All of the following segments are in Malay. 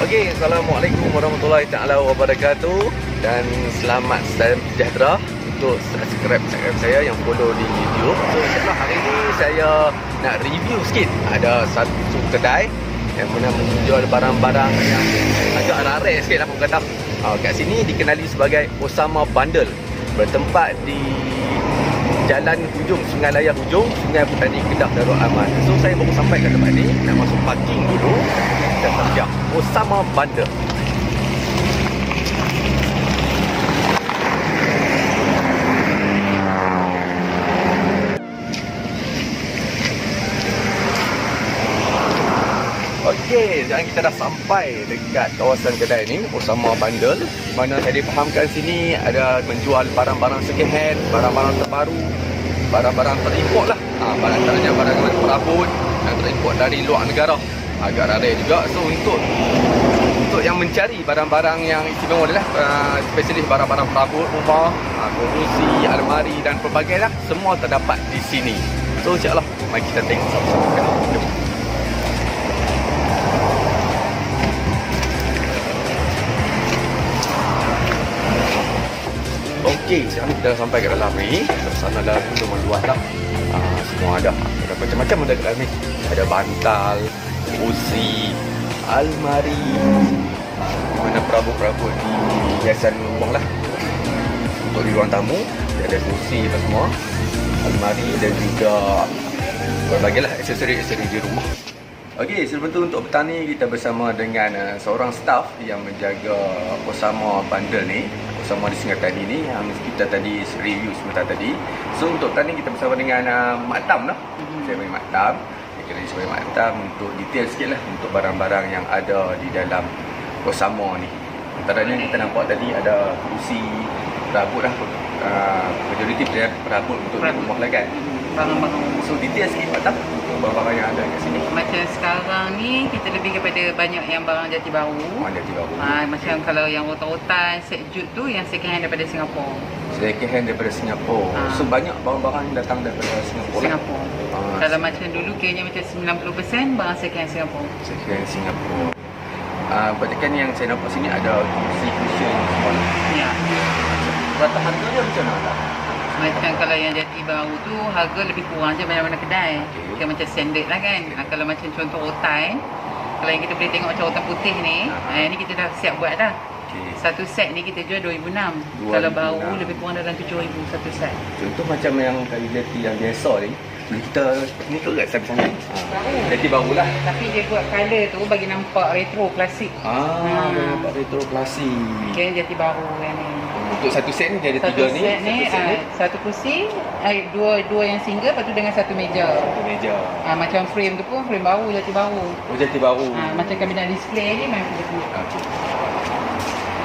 Okey, Assalamualaikum warahmatullahi taala wabarakatuh dan selamat sejahtera untuk subscribe saya yang follow di YouTube. So insyaAllah hari ini saya nak review sikit. Ada satu kedai yang mana menjual barang-barang yang agak rare sikit lah pun kata. Kat sini dikenali sebagai Osama Bundle, bertempat di Jalan Hujung, Sungai Layar Hujung, Sungai Petani Kedah Darul Aman. So saya baru sampai kat tempat ni, nak masuk parking dulu dan kerja Osama Bundle. Okey, sekarang kita dah sampai dekat kawasan kedai ni, Osama Bundle. Mana saya difahamkan sini ada menjual barang-barang second hand, barang-barang terbaru, barang-barang terimport lah. Barang-barangnya barang-barang perabot yang terimport dari luar negara. Agak rare juga. So untuk yang mencari barang-barang yang istimewa adalah spesialis barang-barang perabot rumah, kerusi, almari dan pelbagai lah. Semua terdapat di sini. So insyaAllah, mari kita tengok sama-sama. Jom. Okey, sekarang kita dah sampai ke dalam ni. Sana dah memang luas dah. Semua ada. Ada macam-macam ada kat dalam ni. Ada bantal, kursi, almari, mana perabot-perabot di hiasan rumah lah. Untuk di ruang tamu, ada kursi apa semua, almari dan juga berbagai lah aksesori-aksesori di rumah. Okey, sebelum tu untuk petang ni kita bersama dengan seorang staff yang menjaga Osama Bundle ni. Osama di Sungai Petani ni yang kita tadi review sebentar tadi. So untuk petang ni kita bersama dengan Mak Tam lah. Saya bagi Mak Tam. Saya sebagai Mak Tam untuk detail sikit lah untuk barang-barang yang ada di dalam Osama ni. Antaranya kita nampak tadi ada kursi, perabot lah. Majoriti perabot untuk rumah lah kan. Barang-barang. So detail sikit Mak Tam barang-barang yang ada kat sini. Macam sekarang ni kita lebih kepada banyak yang barang jati baru. Jati baru. Macam kalau yang rotan-rotan set jut tu yang second hand daripada Singapura. Second hand daripada Singapura. So banyak barang-barang yang datang daripada Singapura. Kalau macam dulu kiranya macam 90% barang second hand Singapura. Second hand Singapura. Berarti kan yang saya nampak sini ada kursi cushion semua. Ya. Rata harga dia macam mana? Macam kalau yang jati baru tu harga lebih kurang je mana-mana kedai. Dia macam standard lah kan. Kalau macam contoh rotan, kalau yang kita boleh tengok macam rotan putih ni, ni kita dah siap buat dah. Satu set ni kita jual 2,600. Kalau baru lebih kurang dalam 7,000 satu set. Contoh macam yang kayu jati yang biasa ni, boleh kita ni tu kat sana. Jati baru lah. Tapi dia buat colour tu bagi nampak retro klasik. Nampak retro klasik. Kira jati baru yang ni. Untuk satu set ni dia ada tiga ni. Satu kursi, dua yang single, lepas tu dengan satu meja. Satu meja. Macam frame tu pun frame baru, jati baru. Oh, jati baru. Macam kabinet display ni memang jati.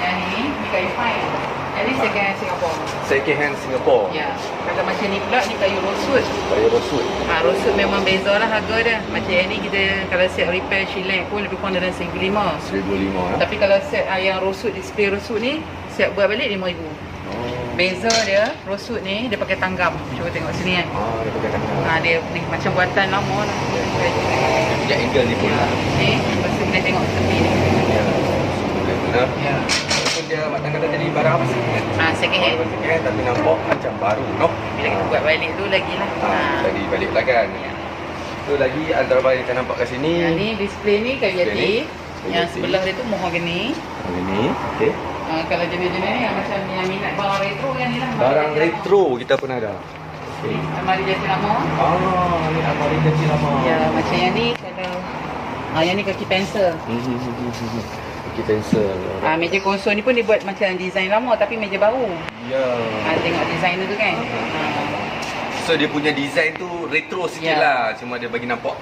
Yang ni kayu fine. Yang ni second hand Singapore. Second hand Singapore. Ya. Kalau macam ni pula ni kayu rosewood. Kayu rosewood. Rosewood memang beza lah harga dia. Macam yang ni kita kalau set repair shellac pun lebih kurang dalam 1,500. 1,500. Tapi kalau set yang rosewood, display rosewood ni siap buat balik 5,000. Beza dia, rosewood ni dia pakai tanggam. Cuba tengok sini kan. Dia pakai tanggam. Dia ni macam buatan lama lah. Dia punya angle ni pun. Ni, lepas tu boleh tengok tepi ni. Boleh benar. Ya. Walaupun dia Mak Tan kata tadi barang apa second hand. Second hand. Second hand tapi nampak macam baru. Bila kita buat balik tu lagi lah. Lagi balik lah kan. Tu lagi antara barang yang kita nampak kat sini. Yang ni display ni kayu jati. Yang sebelah dia tu mahogany. Mahogany, okey. Kalau jenis-jenis ni yang macam yang minat barang retro kan ni lah. Barang retro kita pun ada. Okay. Almari jati lama. Ni almari jati lama. Ya, macam yang ni kalau yang ni kaki pensel. Kaki pensel. Meja konsol ni pun dia buat macam design lama tapi meja baru. Ya. Tengok design tu kan. So dia punya design tu retro sikit lah. Cuma dia bagi nampak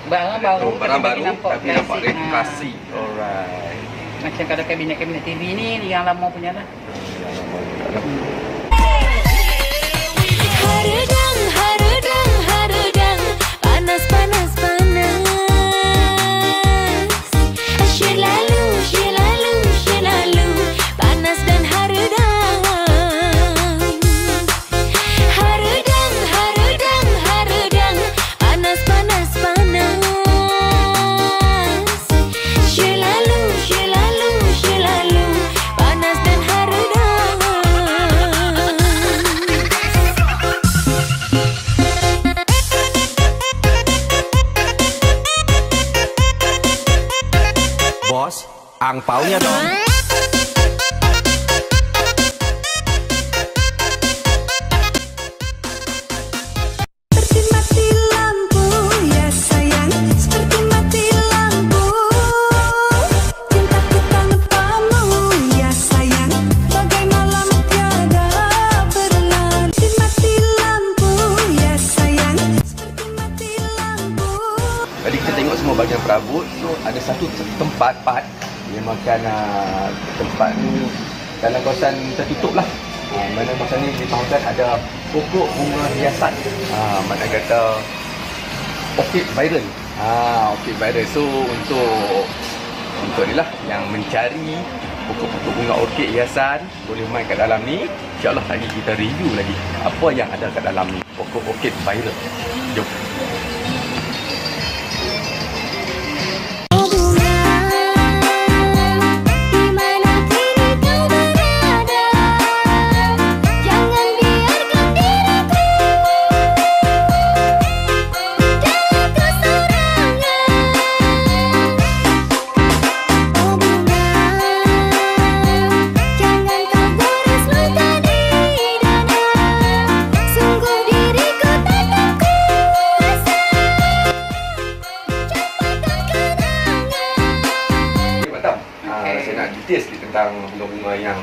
barang baru tapi nampak retro klasik. Alright. Macam kalau kabinet-kabinet TV ni yang lama punya lah. Yang lama punya lah. Haredang, haredang, haredang, panas, panas, panas. Syelalu, syelalu, syelalu, panas dan haredang. Haredang, haredang, haredang, panas, panas, panas. Syelalu, syelalu. angpaunya dong. Seperti mati lampu, ya sayang. Seperti mati lampu. Cintaku tanpamu, ya sayang. Bagai malam tiada berlalu. Seperti mati lampu, ya sayang. Seperti mati lampu. Tadi kita tengok semua bahagian perabot. So ada satu tempat dia makan tempat ni dalam kawasan tertutup lah. Mana kawasan ni di kawasan ada pokok bunga hiasan. Mana kata orchid viral. Orchid viral. So untuk ni lah yang mencari pokok-pokok bunga orchid hiasan boleh main kat dalam ni. InsyaAllah lagi kita review lagi apa yang ada kat dalam ni. Pokok orchid viral. Jom. Saya nak detail sikit tentang bunga-bunga yang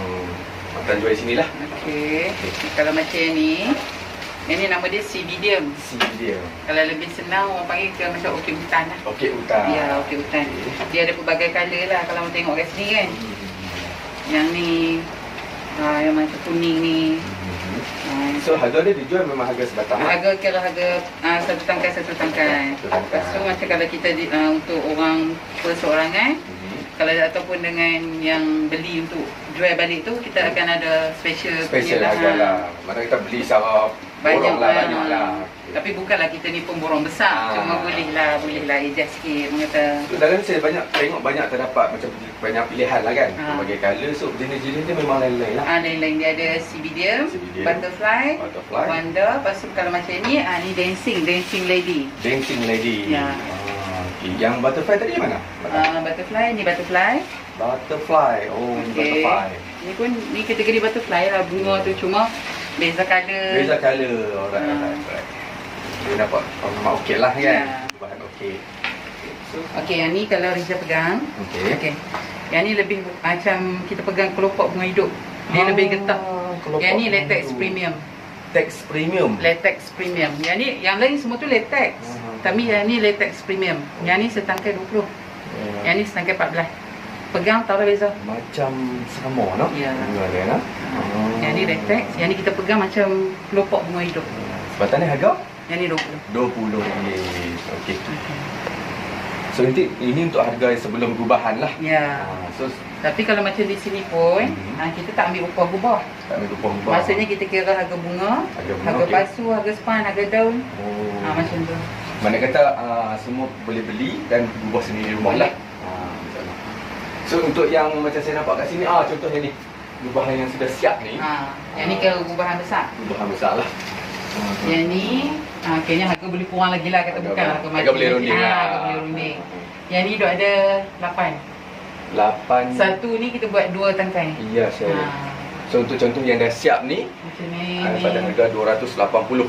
Matan jual sini lah. Okey. Kalau macam ni, yang ni nama dia Cibedium. Cibedium. Kalau lebih senang orang panggil ke macam orchid hutan lah. Orchid hutan. Ya, orchid hutan. Dia ada pelbagai colour lah kalau mau tengok kat sini kan. Yang ni, yang macam kuning ni. So harga dia dijual memang harga sebatang. Harga kira harga satu tangkai. Lepas tu macam kalau kita untuk orang perseorangan, kalau ataupun dengan yang beli untuk jual balik tu, kita akan ada special harga lah. Mana kita beli secara banyak banyak lah. Tapi bukanlah kita ni pemborong besar. Cuma boleh lah adjust sikit. Mengata dalam saya tengok banyak terdapat macam banyak pilihan lah kan. Berbagai colour. So jenis-jenis dia memang lain-lain lah. Lain-lain. Dia ada Cibedium, Butterfly, Wonder. Lepas tu kalau macam ni, ni Dancing Lady. Dancing Lady. Ya. Yang Butterfly tadi mana? Butterfly. Butterfly. Oh, okay. Butterfly. Ni pun ni kategori butterfly lah, bunga tu, cuma beza colour. Alright. Dia dapat memang okey lah kan. Ya. Bahan okey. Okey, yang ni kalau Riza pegang. Okey. Yang ni lebih macam kita pegang kelopak bunga hidup. Dia lebih getah. Yang ni latex premium. Latex premium. Yang ni, yang lain semua tu latex. Tapi yang ni latex premium. Yang ni setangkai 20. Yang ni setangkai 14. Pegang tahu lah beza. Macam sama no? Ya. Yang ni latex. Yang ni kita pegang macam kelopak bunga hidup. Sebatan ni harga? Yang ni 20. Okey. So ini untuk harga sebelum gubahan lah. Ya. Tapi kalau macam di sini pun, kita tak ambil upah gubah. Maksudnya kita kira harga bunga, harga pasu, harga span, harga daun. Macam tu. Mana kata semua boleh beli dan gubah sendiri di rumah lah. So untuk yang macam saya nampak kat sini, contohnya ni gubahan yang sudah siap ni. Yang ni kira gubahan besar. Gubahan besar lah. Yang ni kayaknya harga boleh kurang lagi lah, kata bukan harga boleh runding lah. Harga boleh runding. Yang ni duk ada 8. Satu ni kita buat 2 tangkai. Ya, saya. So untuk contoh yang dah siap ni, macam ni pada harga 280.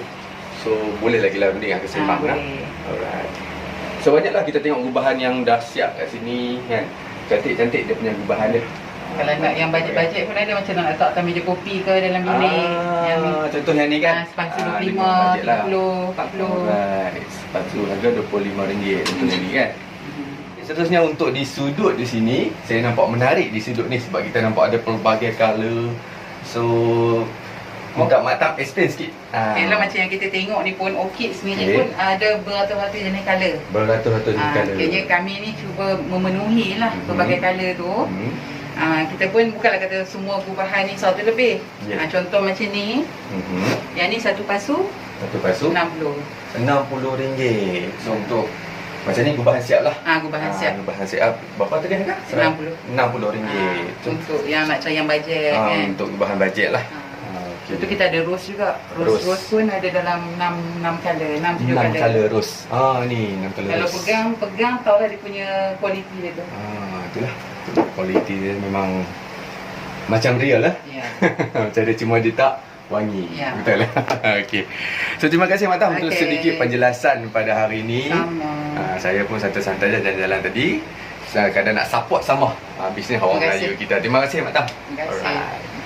So boleh lagi lah runding harga sembang lah. Alright. So banyaklah kita tengok gubahan yang dah siap kat sini kan. Cantik-cantik dia punya gubahan dia. Kalau nak yang bajet-bajet pun ada, macam nak letak atas meja kopi ke dalam bilik. Contoh yang ni kan. Sepatu 25, 30, 40. Alright. Sepatu harga RM25 contoh yang ni kan. Seterusnya untuk di sudut di sini, saya nampak menarik di sudut ni sebab kita nampak ada pelbagai colour. So minta Maktab explain sikit. Kalau macam yang kita tengok ni pun, orchid sendiri pun ada beratus-ratus jenis colour. Beratus-ratus jenis colour. Kayaknya kami ni cuba memenuhi lah pelbagai colour tu. Kita pun bukanlah kata semua gubahan ni 100 lebih. Contoh macam ni. Yang ni satu pasu RM60. So untuk macam ni gubahan siap lah. Gubahan siap. Gubahan siap. Berapa tadi harga? RM60. Untuk yang nak cari yang bajet kan. Untuk gubahan bajet lah. Itu kita ada rose juga. Rose pun ada dalam 6 colour, 6 colour rose. Ni 6 colour rose. Kalau pegang tahulah dia punya kualiti dia tu. Itulah. kualiti dia memang macam real lah. Ya. Macam dia cuma dia tak wangi. Ya. Betul lah. Okey. So terima kasih Mak Tam untuk Okey. sedikit penjelasan pada hari ini. Sama. Saya pun santai-santai je jalan-jalan tadi. Kadang nak support sama bisnes orang Terima kasih. Melayu kita. Terima kasih Mak Tam. Terima kasih. Alright.